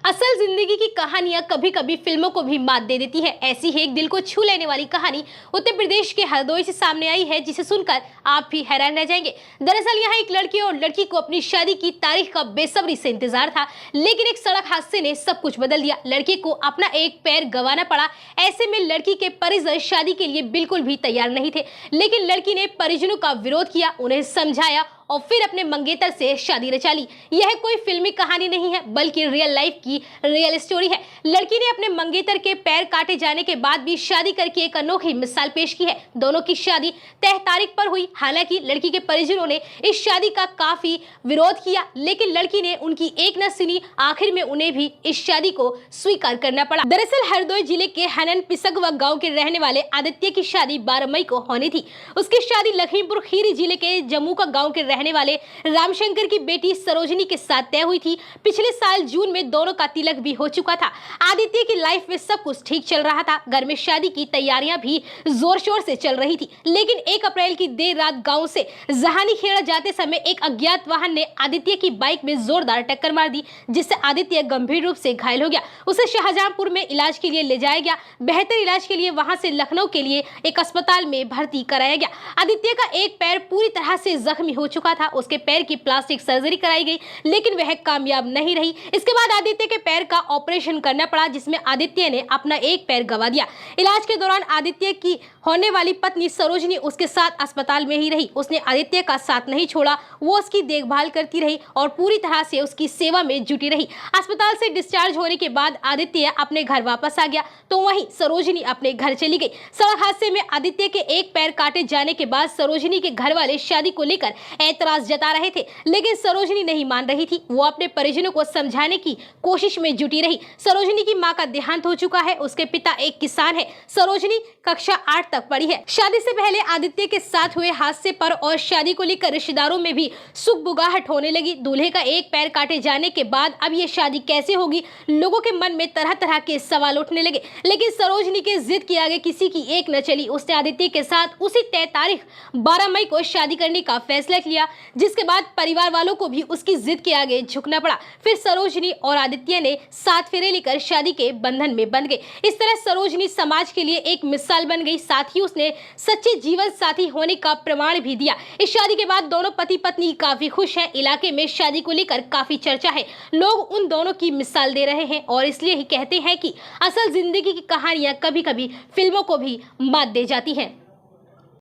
असल जिंदगी की कहानियां कभी कभी फिल्मों को भी मात दे देती है। ऐसी ही एक दिल को छू लेने वाली कहानी उत्तर प्रदेश के हरदोई से सामने आई है, जिसे सुनकर आप भी हैरान रह जाएंगे। दरअसल यहाँ एक लड़की और लड़की को अपनी शादी की तारीख का बेसब्री से इंतजार था, लेकिन एक सड़क हादसे ने सब कुछ बदल दिया। लड़के को अपना एक पैर गंवाना पड़ा। ऐसे में लड़की के परिजन शादी के लिए बिल्कुल भी तैयार नहीं थे, लेकिन लड़की ने परिजनों का विरोध किया, उन्हें समझाया और फिर अपने मंगेतर से शादी रचा ली। यह कोई फिल्मी कहानी नहीं है, बल्कि रियल लाइफ की रियल स्टोरी है। लड़की ने अपने मंगेतर के पैर काटे जाने के बाद भी शादी करके एक अनोखी मिसाल पेश की है। दोनों की शादी तय तारीख पर हुई। हालांकि लड़की के परिजनों ने इस शादी का काफी विरोध किया, लेकिन लड़की ने उनकी एक न सुनी। आखिर में उन्हें भी इस शादी को स्वीकार करना पड़ा। दरअसल हरदोई जिले के हनन पिसगवा गाँव के रहने वाले आदित्य की शादी 12 मई को होनी थी। उसकी शादी लखीमपुर खीरी जिले के जमुका गाँव के रहने वाले रामशंकर की बेटी सरोजनी के साथ तय हुई थी। पिछले साल जून में दोनों का तिलक भी हो चुका था। आदित्य की लाइफ में सब कुछ ठीक चल रहा था। घर में शादी की तैयारियां भी जोर शोर से चल रही थी, लेकिन 1 अप्रैल की देर रात गांव से जहानी खेड़ा जाते समय एक अज्ञात वाहन ने आदित्य की बाइक में जोरदार टक्कर मार दी, जिससे आदित्य गंभीर रूप से घायल हो गया। उसे शाहजहांपुर में इलाज के लिए ले जाया गया। बेहतर इलाज के लिए वहां से लखनऊ के लिए एक अस्पताल में भर्ती कराया गया। आदित्य का एक पैर पूरी तरह से जख्मी हो चुका था। उसके पैर की प्लास्टिक सर्जरी कराई गई, लेकिन वह कामयाब नहीं रही। इसके बाद आदित्य के पैर का ऑपरेशन करना पड़ा, जिसमें आदित्य ने अपना एक पैर गंवा दिया। इलाज के दौरान आदित्य की होने वाली पत्नी सरोजनी उसके साथ अस्पताल में ही रही। उसने आदित्य का साथ नहीं छोड़ा, वो उसकी देखभाल करती रही और पूरी तरह से उसकी सेवा में जुटी रही। अस्पताल से डिस्चार्ज होने के बाद आदित्य अपने घर वापस आ गया, तो वहीं सरोजनी अपने घर चली गई। सड़क हादसे में आदित्य के एक पैर काटे जाने के बाद सरोजनी के घर वाले शादी को लेकर ऐतराज जता रहे थे, लेकिन सरोजनी नहीं मान रही थी। वो अपने परिजनों को समझाने की कोशिश में जुटी रही। सरोजनी की मां का देहांत हो चुका है। उसके पिता एक किसान है। सरोजनी कक्षा 8 तक पढ़ी है। शादी से पहले आदित्य के साथ हुए हादसे पर और शादी को लेकर रिश्तेदारों में भी सुगबुगाहट होने लगी। दूल्हे का एक पैर काटे जाने के बाद अब ये शादी कैसे होगी? लोगों के मन में तरह तरह के सवाल उठने लगे, लेकिन सरोजनी के जिद के आगे किसी की एक न चली। उसने आदित्य के साथ उसी तय तारीख 12 मई को शादी करने का फैसला किया, जिसके बाद परिवार वालों को भी उसकी जिद के आगे झुकना पड़ा। फिर सरोजनी और आदित्य ने 7 फेरे लेकर शादी के बंधन में बंध गए। इस तरह सरोजनी समाज के लिए एक मिसाल बन गई। साथ ही उसने सच्चे जीवन साथी होने का प्रमाण भी दिया। इस शादी के बाद दोनों पति पत्नी काफी खुश हैं। इलाके में शादी को लेकर काफी चर्चा है। लोग उन दोनों की मिसाल दे रहे हैं और इसलिए ही कहते हैं कि असल जिंदगी की कहानियां कभी कभी फिल्मों को भी मात दे जाती हैं।